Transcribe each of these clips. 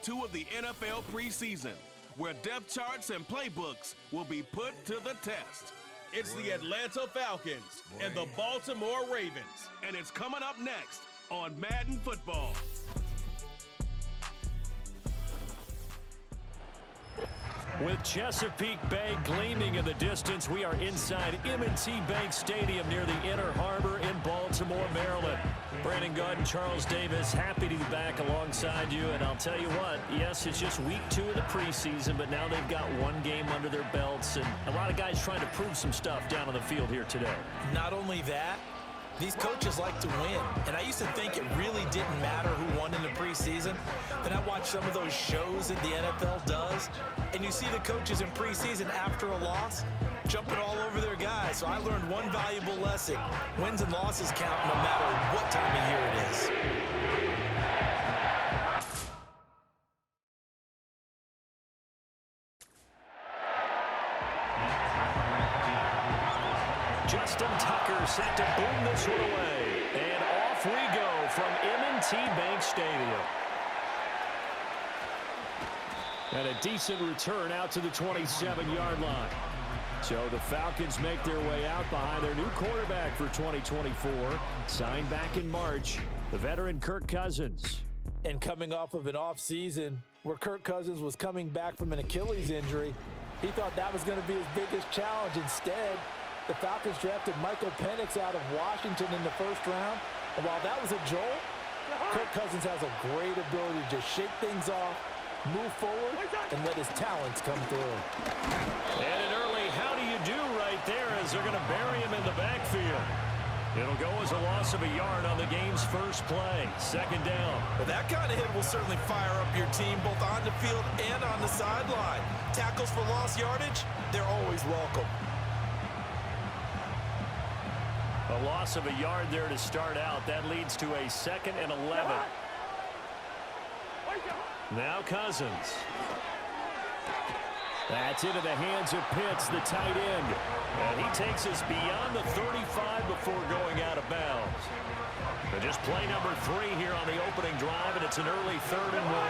2 of the NFL preseason, where depth charts and playbooks will be put to the test. It's the Atlanta Falcons and the Baltimore Ravens, and it's coming up next on Madden Football. With Chesapeake Bay gleaming in the distance, we are inside M&T Bank Stadium near the Inner Harbor in Baltimore, Maryland. Brandon Gaunt and Charles Davis, happy to be back alongside you. And I'll tell you what, yes, it's just week 2 of the preseason, but now they've got one game under their belts, and a lot of guys trying to prove some stuff down on the field here today. Not only that, these coaches like to win, and I used to think it really didn't matter who won in the preseason. Then I watched some of those shows that the NFL does, and you see the coaches in preseason after a loss jumping all over their guys. So I learned one valuable lesson. Wins and losses count no matter what time of year it is. Justin Tucker set to boom this one away. And off we go from M&T Bank Stadium. And a decent return out to the 27-yard line. So the Falcons make their way out behind their new quarterback for 2024. Signed back in March, the veteran Kirk Cousins. And coming off of an offseason where Kirk Cousins was coming back from an Achilles injury, he thought that was going to be his biggest challenge. Instead, the Falcons drafted Michael Penix out of Washington in the first round. And while that was a jolt, Kirk Cousins has a great ability to just shake things off, move forward, and let his talents come through. And an early how do you do right there as they're going to bury him in the backfield. It'll go as a loss of a yard on the game's first play. Second down. Well, that kind of hit will certainly fire up your team both on the field and on the sideline. Tackles for lost yardage, they're always welcome. A loss of a yard there to start out. That leads to a 2nd and 11. Now Cousins. That's into the hands of Pitts, the tight end. And he takes us beyond the 35 before going out of bounds. But just play number 3 here on the opening drive, and it's an early 3rd and 1.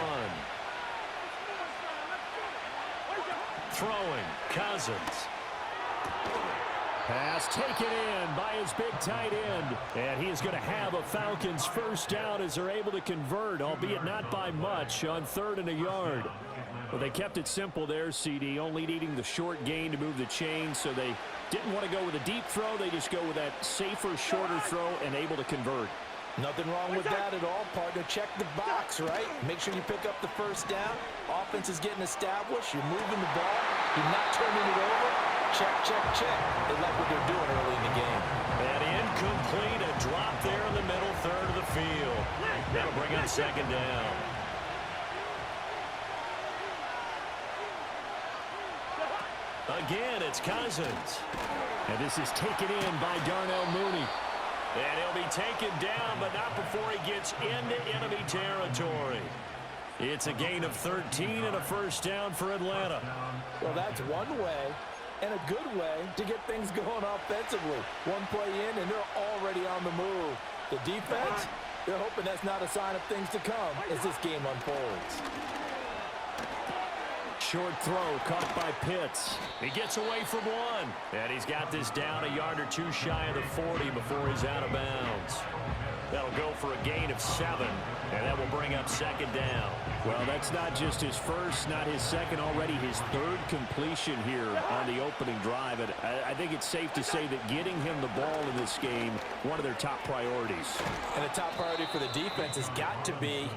Throwing, Cousins. Pass taken in by his big tight end. And he is going to have a Falcons first down as they're able to convert, albeit not by much, on 3rd and a yard. Well, they kept it simple there, CD, only needing the short gain to move the chain, so they didn't want to go with a deep throw. They just go with that safer, shorter throw and able to convert. Nothing wrong with that at all, partner. Check the box, right? Make sure you pick up the first down. Offense is getting established. You're moving the ball. You're not turning it over. Check, check, check. They like what they're doing early in the game. And incomplete, a drop there in the middle third of the field. That'll bring up second down. Again, it's Cousins. And this is taken in by Darnell Mooney. And he'll be taken down, but not before he gets into enemy territory. It's a gain of 13 and a first down for Atlanta. Well, that's one way and a good way to get things going offensively. One play in, and they're already on the move. The defense, they're hoping that's not a sign of things to come as this game unfolds. Short throw caught by Pitts. He gets away from one. And he's got this down a yard or 2 shy of the 40 before he's out of bounds. That'll go for a gain of 7. And that will bring up second down. Well, that's not just his first, not his second, already his 3rd completion here on the opening drive. And I think it's safe to say that getting him the ball in this game, one of their top priorities. And the top priority for the defense has got to be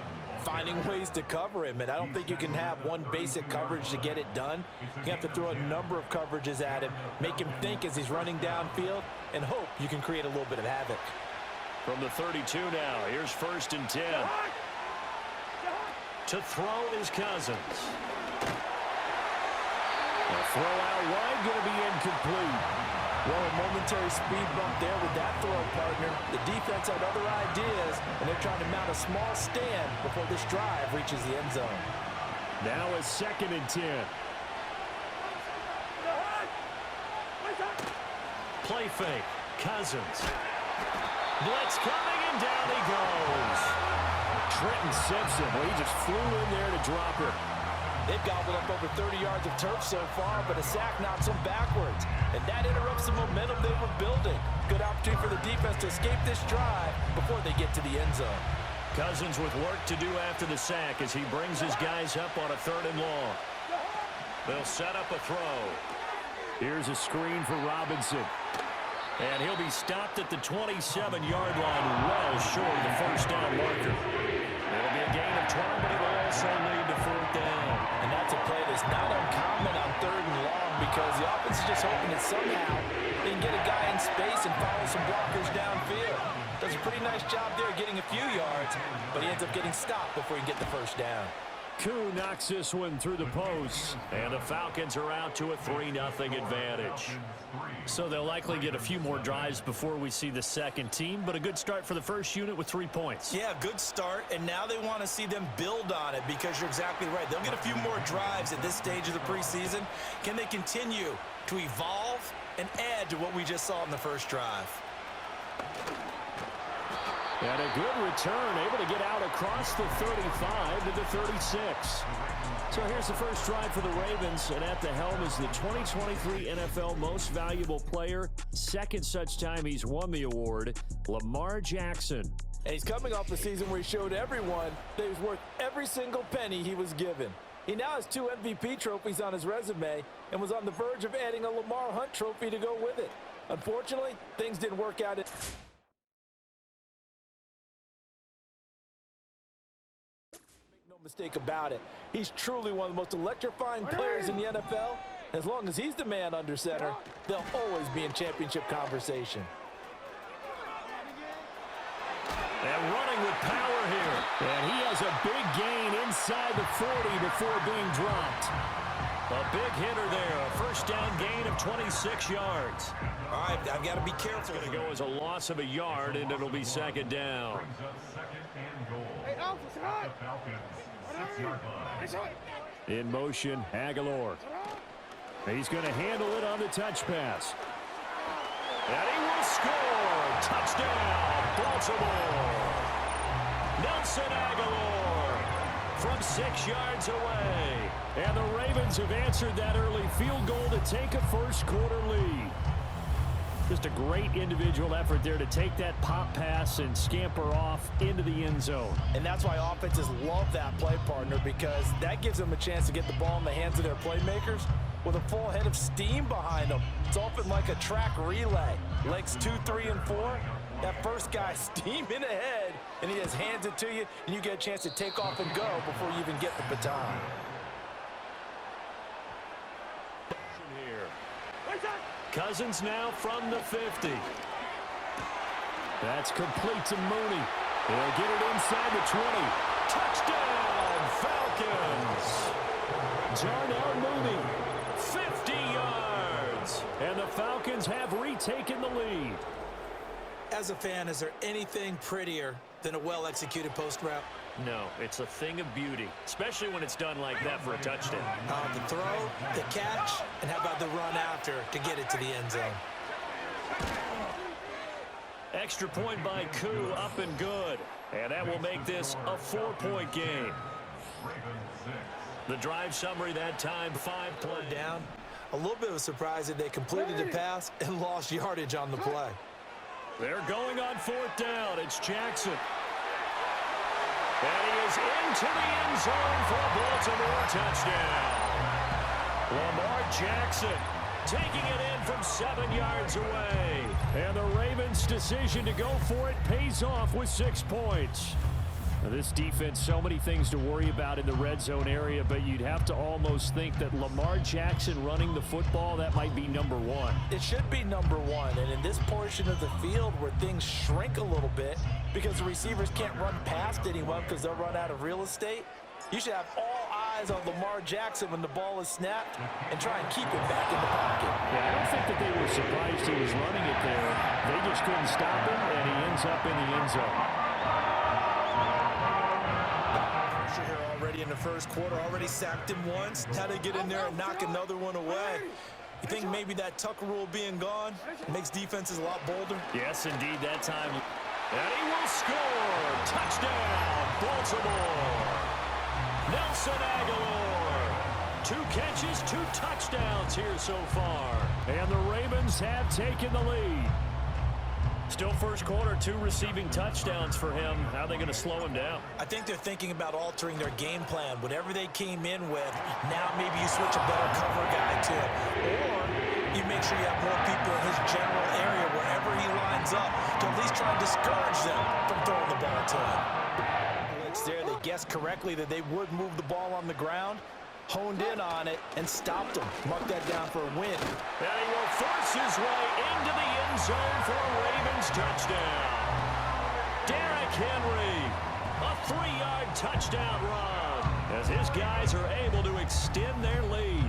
finding ways to cover him, and I don't think you can have one basic coverage to get it done. You have to throw a number of coverages at him, make him think as he's running downfield, and hope you can create a little bit of havoc. From the 32 now, here's 1st and 10. To throw is Cousins. A throw out wide, going to be incomplete. Well, a momentary speed bump there with that throw, partner. The defense had other ideas, and they're trying to mount a small stand before this drive reaches the end zone. Now it's 2nd and 10. Play fake. Cousins. Blitz coming, and down he goes. Trenton Simpson, well, he just flew in there to drop her. They've gobbled up over 30 yards of turf so far, but a sack knocks them backwards. And that interrupts the momentum they were building. Good opportunity for the defense to escape this drive before they get to the end zone. Cousins with work to do after the sack as he brings his guys up on a 3rd and long. They'll set up a throw. Here's a screen for Robinson. And he'll be stopped at the 27-yard line, well short of the first down marker. It'll be a gain of 12, but it will also lead to 4th down. And that's a play that's not uncommon on 3rd and long because the offense is just hoping that somehow they can get a guy in space and follow some blockers downfield. Does a pretty nice job there getting a few yards, but he ends up getting stopped before he can get the first down. Koo knocks this one through the posts, and the Falcons are out to a 3-0 advantage. So they'll likely get a few more drives before we see the second team, but a good start for the first unit with 3 points. Yeah, good start, and now they want to see them build on it because you're exactly right. They'll get a few more drives at this stage of the preseason. Can they continue to evolve and add to what we just saw in the first drive? And a good return, able to get out across the 35 to the 36. So here's the first drive for the Ravens, and at the helm is the 2023 NFL Most Valuable Player. Second such time he's won the award, Lamar Jackson. And he's coming off a season where he showed everyone that he was worth every single penny he was given. He now has 2 MVP trophies on his resume and was on the verge of adding a Lamar Hunt trophy to go with it. Unfortunately, things didn't work out. Mistake about it. He's truly one of the most electrifying players in the NFL. As long as he's the man under center, they'll always be in championship conversation. And running with power here. And he has a big gain inside the 40 before being dropped. A big hitter there. A first down gain of 26 yards. All right, I've got to be careful. It's going to go as a loss of a yard, and it'll be 2nd down. In motion, Aguilar. He's going to handle it on the touch pass. And he will score. Touchdown, Baltimore. Nelson Aguilar from 6 yards away. And the Ravens have answered that early field goal to take a first-quarter lead. Just a great individual effort there to take that pop pass and scamper off into the end zone. And that's why offenses love that play partner, because that gives them a chance to get the ball in the hands of their playmakers with a full head of steam behind them. It's often like a track relay. Legs 2, 3, and 4. That first guy steaming ahead, and he just hands it to you, and you get a chance to take off and go before you even get the baton. Cousins now from the 50. That's complete to Mooney. He'll get it inside the 20. Touchdown, Falcons! Darnell Mooney, 50 yards. And the Falcons have retaken the lead. As a fan, is there anything prettier than a well-executed post route? No, it's a thing of beauty, especially when it's done like that for a touchdown. The throw, the catch, and how about the run after to get it to the end zone? Extra point by Koo, up and good. And that will make this a 4-point game. The drive summary that time, 5 plays. Down. A little bit of a surprise that they completed the pass and lost yardage on the play. They're going on 4th down. It's Jackson. And he is into the end zone for a Baltimore touchdown. Lamar Jackson taking it in from 7 yards away. And the Ravens' decision to go for it pays off with 6 points. Now, this defense, so many things to worry about in the red zone area, but you'd have to almost think that Lamar Jackson running the football, that might be number 1. It should be number 1, and in this portion of the field where things shrink a little bit because the receivers can't run past anyone because they'll run out of real estate, you should have all eyes on Lamar Jackson when the ball is snapped and try and keep it back in the pocket. Yeah, I don't think that they were surprised he was running it there. They just couldn't stop him, and he ends up in the end zone. Here already in the first quarter, already sacked him once. How to get in there and knock another one away. You think maybe that Tucker rule being gone makes defenses a lot bolder? Yes, indeed, that time. And he will score. Touchdown, Baltimore. Nelson Aguilar. 2 catches, 2 touchdowns here so far. And the Ravens have taken the lead. Still first quarter, 2 receiving touchdowns for him. How are they going to slow him down? I think they're thinking about altering their game plan. Whatever they came in with, now maybe you switch a better cover guy to it. Or you make sure you have more people in his general area wherever he lines up to at least try and discourage them from throwing the ball to him. It's there. They guessed correctly that they would move the ball on the ground, honed in on it, and stopped him. Mark that down for a win. And he will force his way into the end zone for a Ravens touchdown. Derrick Henry, a 3-yard touchdown run, as his guys are able to extend their lead.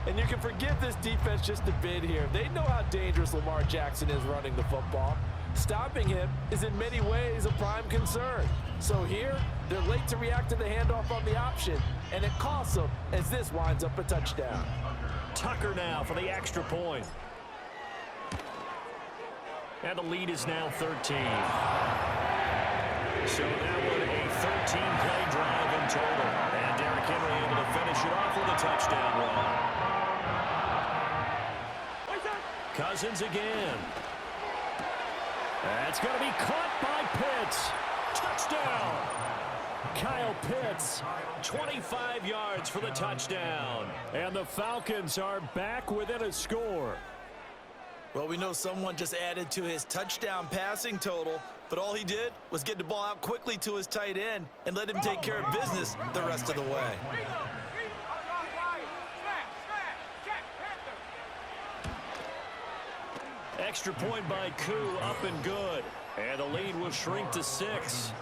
And you can forgive this defense just a bit here. They know how dangerous Lamar Jackson is running the football. Stopping him is in many ways a prime concern. So here, they're late to react to the handoff on the option, and it costs them as this winds up a touchdown. Tucker now for the extra point. And the lead is now 13. So that one a 13-play drive in total. And Derrick Henry able to finish it off with a touchdown run. Cousins again. That's going to be caught by Pitts. Touchdown. Kyle Pitts, 25 yards for the touchdown. And the Falcons are back within a score. Well, we know someone just added to his touchdown passing total, but all he did was get the ball out quickly to his tight end and let him take care of business the rest of the way. Extra point by Koo, up and good. And the lead will shrink to 6.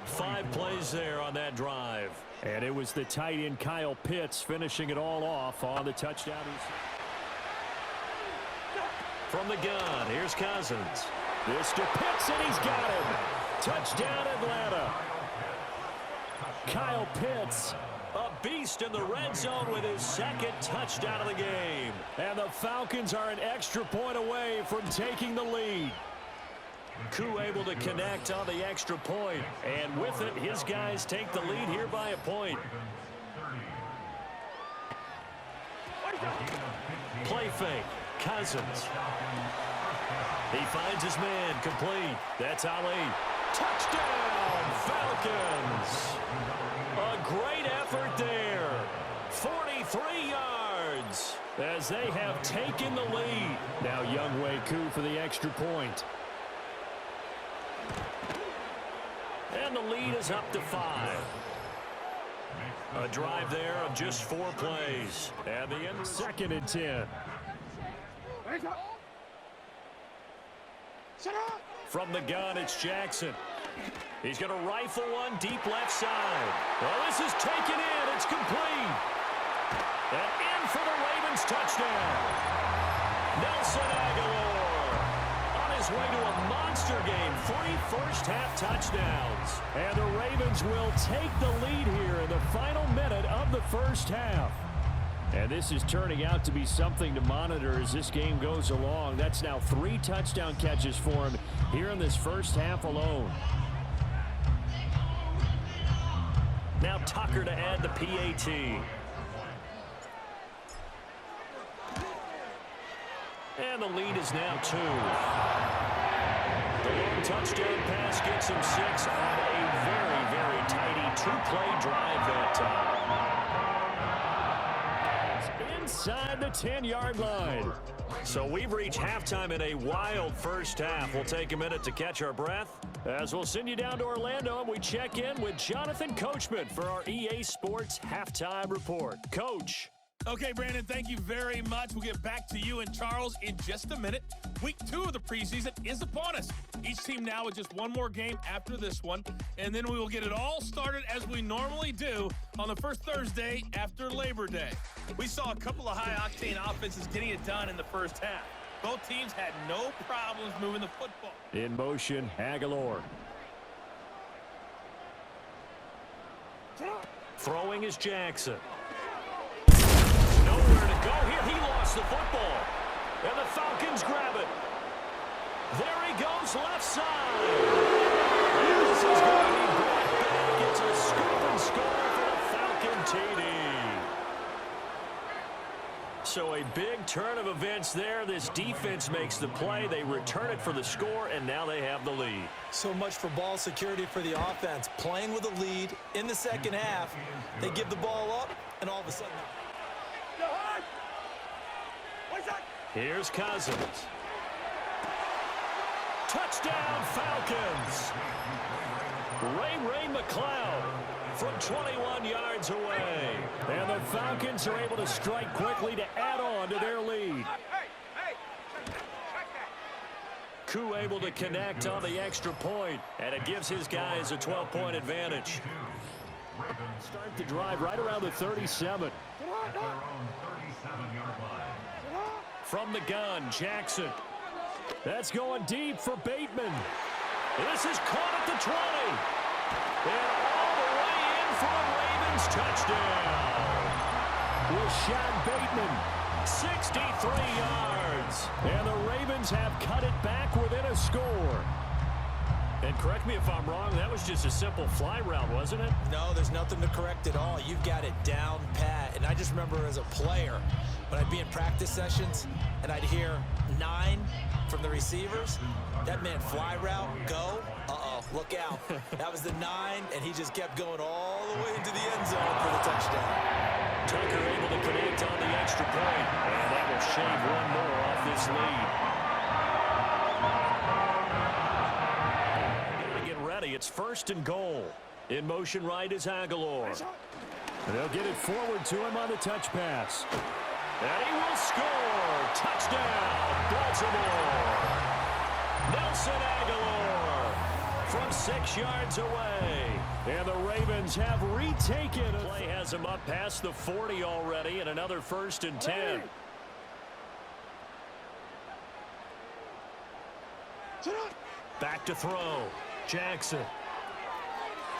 5 plays there on that drive. And it was the tight end Kyle Pitts finishing it all off on the touchdown. From the gun, here's Cousins. This to Pitts, and he's got him. Touchdown, Atlanta. Kyle Pitts, a beast in the red zone with his 2nd touchdown of the game. And the Falcons are an extra point away from taking the lead. Koo able to connect on the extra point. And with it, his guys take the lead here by a point. Play fake. Cousins. He finds his man, complete. That's Ali. Touchdown, Falcons. A great effort there. 43 yards as they have taken the lead. Now Younghoe Koo for the extra point. And the lead is up to 5. A drive there of just 4 plays. And the end, 2nd and 10. From the gun, it's Jackson. He's going to rifle one deep left side. Well, this is taken in. It's complete. And in for the Ravens touchdown. Nelson Aguilar on his way to a monster game. 3 first-half touchdowns. And the Ravens will take the lead here in the final minute of the first half. And this is turning out to be something to monitor as this game goes along. That's now 3 touchdown catches for him here in this first half alone. Now Tucker to add the PAT. And the lead is now 2. The long touchdown pass gets him 6 on a very, very tidy 2-play drive that time. Inside the 10-yard line. So we've reached halftime in a wild first half. We'll take a minute to catch our breath as we'll send you down to Orlando and we check in with Jonathan Coachman for our EA Sports Halftime Report. Coach. Okay, Brandon, thank you very much. We'll get back to you and Charles in just a minute. Week 2 of the preseason is upon us. Each team now with just one more game after this one, and then we will get it all started as we normally do on the first Thursday after Labor Day. We saw a couple of high-octane offenses getting it done in the first half. Both teams had no problems moving the football. In motion, Aguilar. Throwing is Jackson. Nowhere to go here. He lost the football. And the Falcons grab it. There he goes Falcons left side. And this is going to be brought back. It's a scoop and score for the Falcon TD. So a big turn of events there. This defense makes the play. They return it for the score, and now they have the lead. So much for ball security for the offense. Playing with a lead in the second half. They give the ball up, and all of a sudden... Here's Cousins. Touchdown, Falcons. Ray McCloud from 21 yards away. And the Falcons are able to strike quickly to add on to their lead. Koo able to connect on the extra point, and it gives his guys a 12-point advantage. Start the drive right around the 37. From the gun, Jackson. That's going deep for Bateman. This is caught at the 20. And all the way in for a Ravens touchdown. Rashad Bateman, 63 yards. And the Ravens have cut it back within a score. And correct me if I'm wrong, that was just a simple fly route, wasn't it? No, there's nothing to correct at all. You've got it down pat. And I just remember as a player, when I'd be in practice sessions and I'd hear 9 from the receivers, that meant fly route, go, look out. That was the 9, and he just kept going all the way into the end zone for the touchdown. Tucker able to connect on the extra point, and that will shave one more off this lead. Get ready. It's 1st and goal. In motion right is Aguilar. And they'll get it forward to him on the touch pass. And he will score. Touchdown, Baltimore. Nelson Aguilar from 6 yards away. And the Ravens have retaken. Play has him up past the 40 already, and another 1st and 10. Back to throw. Jackson.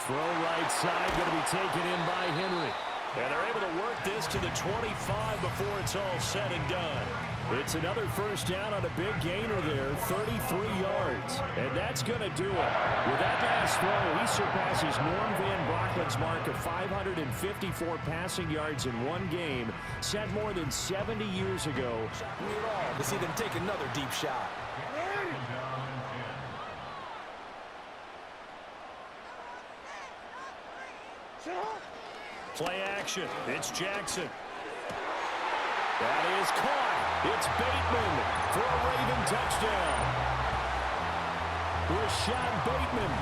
Throw right side, going to be taken in by Henry. And they're able to work this to the 25 before it's all said and done. It's another 1st down on a big gainer there, 33 yards. And that's going to do it. With that last throw, he surpasses Norm Van Brocklin's mark of 554 passing yards in one game, set more than 70 years ago. To see them take another deep shot. Play action. It's Jackson. That is caught. It's Bateman for a Raven touchdown. Rashad Bateman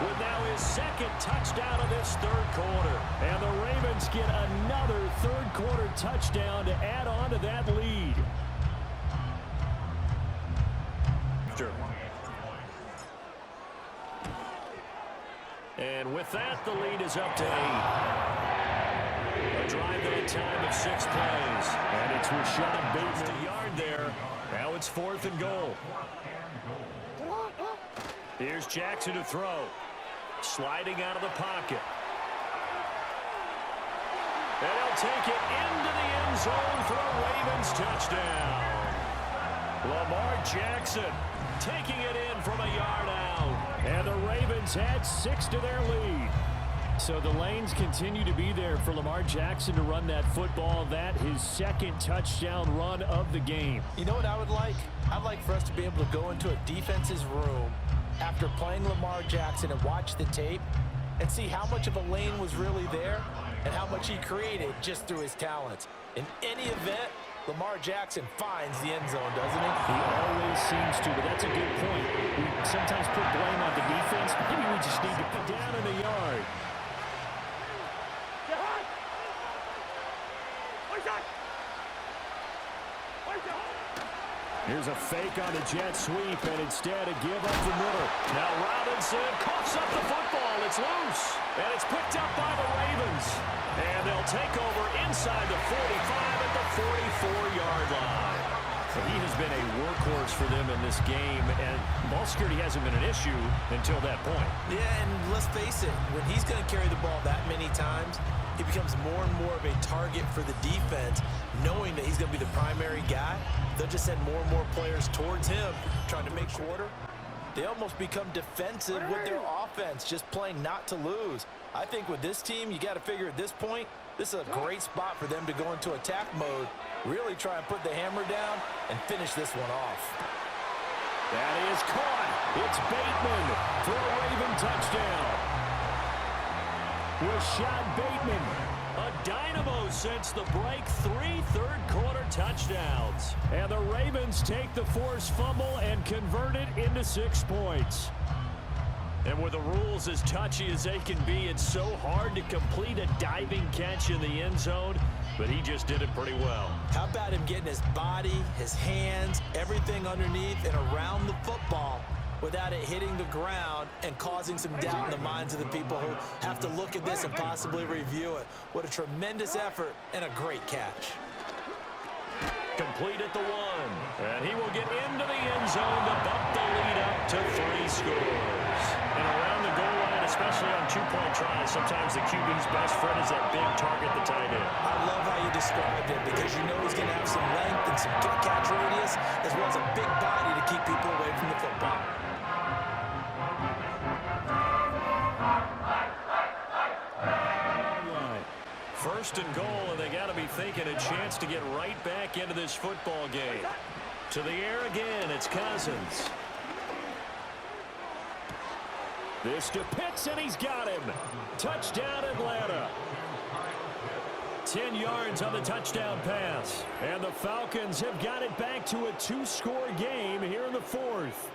with now his 2nd touchdown of this 3rd quarter. And the Ravens get another 3rd quarter touchdown to add on to that lead. And with that, the lead is up to 8. A drive at a time of 6 plays. And it's Rashad Bateman a yard there. Now it's 4th and goal. Here's Jackson to throw. Sliding out of the pocket. And he'll take it into the end zone for a Ravens touchdown. Lamar Jackson taking it in from a yard out. And the Ravens add 6 to their lead. So the lanes continue to be there for Lamar Jackson to run that football. That his 2nd touchdown run of the game. You know what I would like? I'd like for us to be able to go into a defense's room after playing Lamar Jackson and watch the tape and see how much of a lane was really there and how much he created just through his talents. In any event, Lamar Jackson finds the end zone, doesn't he? He always seems to, but that's a good point. We sometimes put blame on the defense. Maybe we just need to put down in the yard. Here's a fake on the jet sweep, and instead a give up the middle. Now Robinson coughs up the football. It's loose, and it's picked up by the Ravens. And they'll take over inside the 45 at the 44-yard line. So he has been a workhorse for them in this game, and ball security hasn't been an issue until that point. Yeah, and let's face it, when he's going to carry the ball that many times, he becomes more and more of a target for the defense, knowing that he's going to be the primary guy. They'll just send more and more players towards him, trying to make quarter. They almost become defensive with their offense, just playing not to lose. I think with this team, you got to figure at this point, this is a great spot for them to go into attack mode, really try and put the hammer down and finish this one off. That is caught. It's Bateman for a Raven touchdown. Rashad Bateman, a dynamo since the break, 3 third-quarter touchdowns. And the Ravens take the forced fumble and convert it into 6 points. And with the rules as touchy as they can be, it's so hard to complete a diving catch in the end zone, but he just did it pretty well. How about him getting his body, his hands, everything underneath and around the football without it hitting the ground and causing some doubt in the minds of the people who have to look at this and possibly review it. What a tremendous effort and a great catch. Complete at the 1, and he will get into the end zone to bump the lead up to 3 scores. And around the goal line, especially on 2-point tries, sometimes the QB's best friend is that big target, the tight end. I love how you described it because you know he's going to have some length and some catch radius as well as a big body to keep people away from the football. First and goal, and they got to be thinking a chance to get right back into this football game. To the air again, it's Cousins. This to Pitts, and he's got him. Touchdown, Atlanta. 10 yards on the touchdown pass. And the Falcons have got it back to a 2-score game here in the 4th.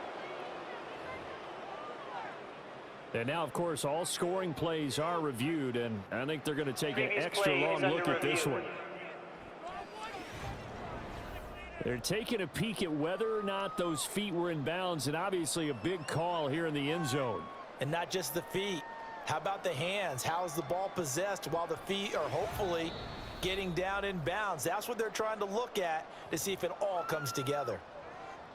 And now, of course, all scoring plays are reviewed, and I think they're going to take an extra long look at this one. They're taking a peek at whether or not those feet were in bounds, and obviously a big call here in the end zone. And not just the feet. How about the hands? How is the ball possessed while the feet are hopefully getting down in bounds? That's what they're trying to look at to see if it all comes together.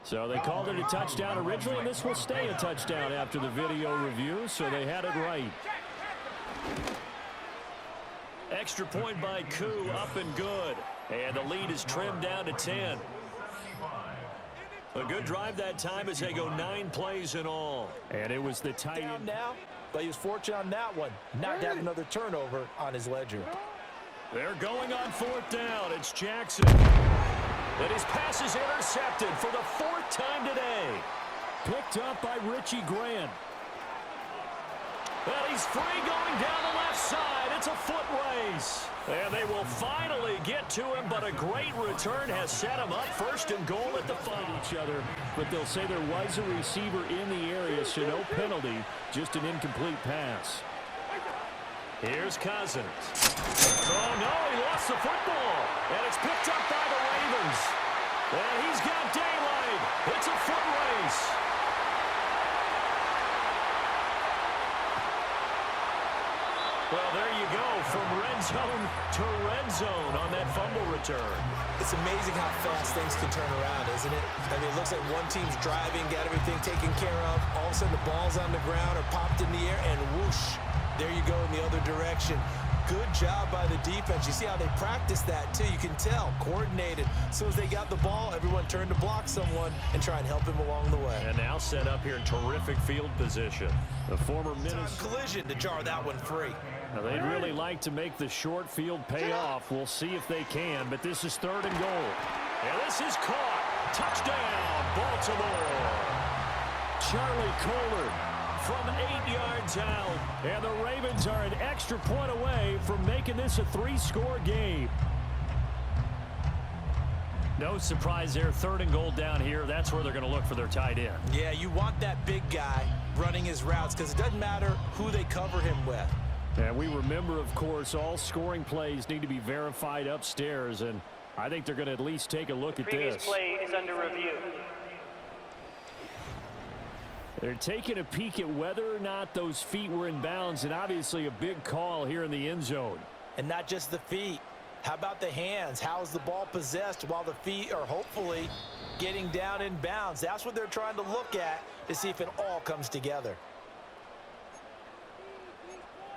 So they called it a touchdown originally, and this will stay a touchdown after the video review, so they had it right. Extra point by Koo, up and good. And the lead is trimmed down to 10. A good drive that time as they go 9 plays in all. And it was the tight end now, but he was fortunate on that one, not to have another turnover on his ledger. They're going on 4th down. It's Jackson. And his pass is intercepted for the 4th time today. Picked up by Richie Grant. And he's free going down the left side. It's a foot race. And they will finally get to him, but a great return has set him up. 1st and goal at the 5 each other. But they'll say there was a receiver in the area, so no penalty, just an incomplete pass. Here's Cousins. Oh, no, he lost the football. And it's picked up by the Ravens. And he's got daylight. It's a foot race. Well, there you go, from red zone to red zone on that fumble return. It's amazing how fast things can turn around, isn't it? I mean, it looks like one team's driving, got everything taken care of. All of a sudden, the ball's on the ground or popped in the air, and whoosh, there you go in the other direction. Good job by the defense. You see how they practice that, too. You can tell, coordinated. As soon as they got the ball, everyone turned to block someone and try and help him along the way. And now set up here in terrific field position. The former Minnesota collision to jar that one free. Now, they'd really like to make the short field pay off. We'll see if they can, but this is 3rd and goal. And this is caught. Touchdown, Baltimore. Charlie Kohler from 8 yards out. And the Ravens are an extra point away from making this a 3-score game. No surprise there. 3rd and goal down here. That's where they're going to look for their tight end. Yeah, you want that big guy running his routes because it doesn't matter who they cover him with. And we remember, of course, all scoring plays need to be verified upstairs, and I think they're going to at least take a look at this. Previous play is under review. They're taking a peek at whether or not those feet were in bounds, and obviously a big call here in the end zone. And not just the feet. How about the hands? How is the ball possessed while the feet are hopefully getting down in bounds? That's what they're trying to look at to see if it all comes together.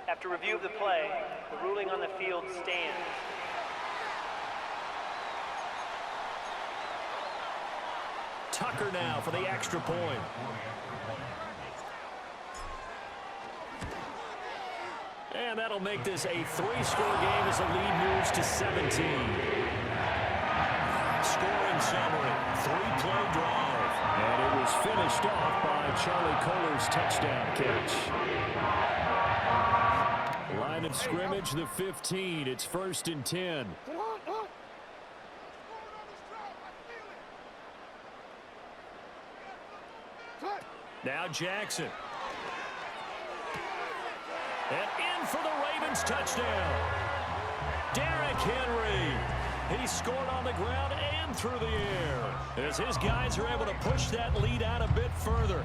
After review of the play, the ruling on the field stands. Tucker now for the extra point. And that'll make this a 3-score game as the lead moves to 17. Scoring summary, 3-play drive. And it was finished off by Charlie Kolar's touchdown catch. Line of scrimmage, the 15. It's 1st and 10. Now Jackson. And in for the Ravens touchdown. Derrick Henry. He scored on the ground and through the air as his guys are able to push that lead out a bit further.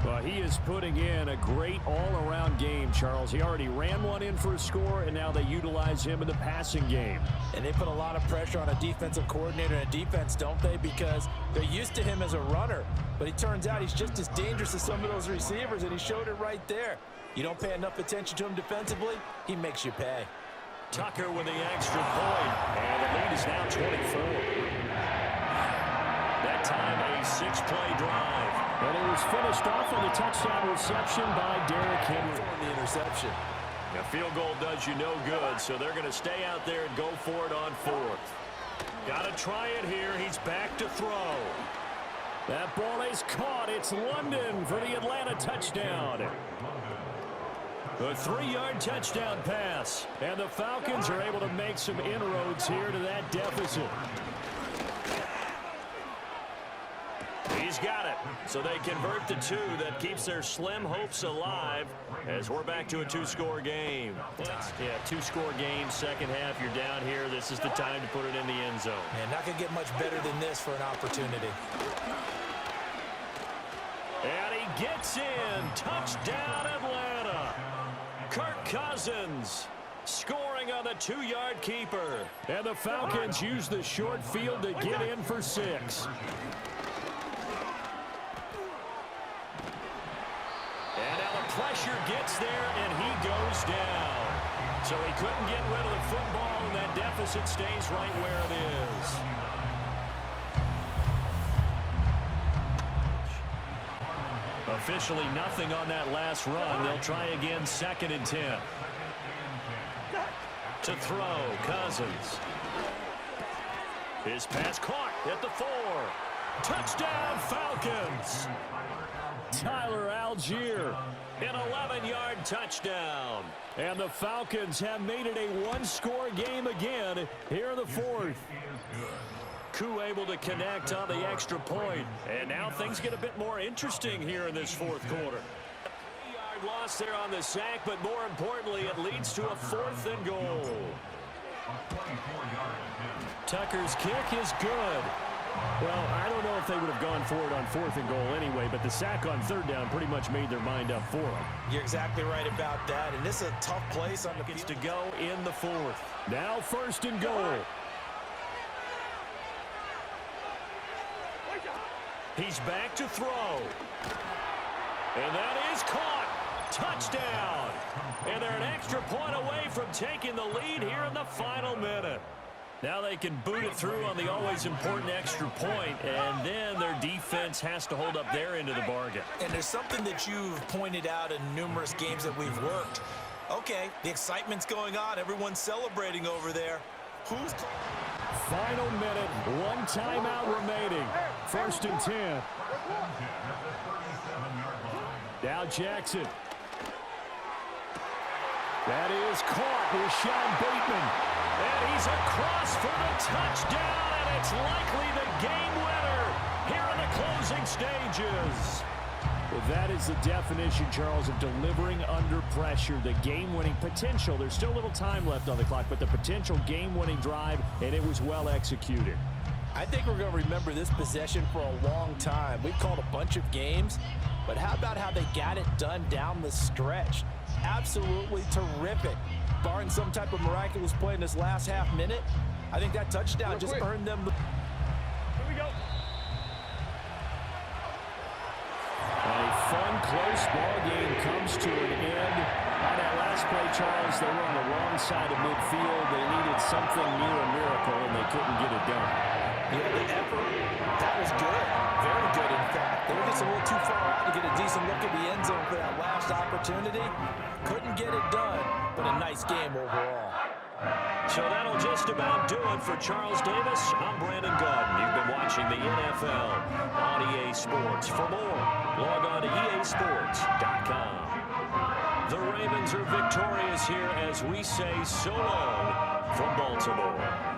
Well, he is putting in a great all-around game, Charles. He already ran one in for a score, and now they utilize him in the passing game. And they put a lot of pressure on a defensive coordinator and a defense, don't they? Because they're used to him as a runner. But it turns out he's just as dangerous as some of those receivers, and he showed it right there. You don't pay enough attention to him defensively, he makes you pay. Tucker with the extra point, and the lead is now 24. That time a 6-play drive. And it was finished off on the touchdown reception by Derrick Henry. The interception. A field goal does you no good, so they're going to stay out there and go for it on 4th. Got to try it here. He's back to throw. That ball is caught. It's London for the Atlanta touchdown. A 3-yard touchdown pass. And the Falcons are able to make some inroads here to that deficit. He's got it. So they convert the 2. That keeps their slim hopes alive as we're back to a 2-score game. Yeah, 2-score game, second half. You're down here. This is the time to put it in the end zone. Man, not going to get much better than this for an opportunity. And he gets in. Touchdown, Atlanta. Kirk Cousins scoring on the 2-yard keeper. And the Falcons use the short field to get in for 6. And now the pressure gets there, and he goes down. So he couldn't get rid of the football, and that deficit stays right where it is. Officially nothing on that last run. They'll try again, 2nd and 10. To throw, Cousins. His pass caught at the 4. Touchdown, Falcons. Tyler Algier, an 11-yard touchdown. And the Falcons have made it a 1-score game again here in the 4th. Koo able to connect on the extra point. And now things get a bit more interesting here in this 4th quarter. 3-yard loss there on the sack, but more importantly, it leads to a 4th and goal. Tucker's kick is good. Well, I don't know if they would have gone for it on 4th and goal anyway, but the sack on 3rd down pretty much made their mind up for them. You're exactly right about that, and this is a tough place on the field to go in the 4th. Now 1st and goal. He's back to throw. And that is caught. Touchdown. And they're an extra point away from taking the lead here in the final minute. Now they can boot it through on the always important extra point, and then their defense has to hold up their end of the bargain. And there's something that you've pointed out in numerous games that we've worked. Okay, the excitement's going on. Everyone's celebrating over there. Who's... Final minute, 1 timeout remaining. 1st and 10. Now Jackson. That is caught with Sean Bateman. And he's across for the touchdown, and it's likely the game winner here in the closing stages. Well, that is the definition, Charles, of delivering under pressure. The game-winning potential. There's still a little time left on the clock, but the potential game-winning drive, and it was well executed. I think we're going to remember this possession for a long time. We've called a bunch of games, but how about how they got it done down the stretch? Absolutely terrific. Barring some type of miraculous play in this last half minute, I think that touchdown just earned them. Here we go. A fun, close ball game comes to an end. On that last play, Charles, they were on the wrong side of midfield. They needed something near a miracle, and they couldn't get it done. Yeah, the effort, that was good. Very good, in fact. They were just a little too far out to get a decent look at the end zone for that last opportunity. Couldn't get it done, but a nice game overall. So that'll just about do it for Charles Davis. I'm Brandon Gaudin. You've been watching the NFL on EA Sports. For more, log on to easports.com. The Ravens are victorious here as we say so long from Baltimore.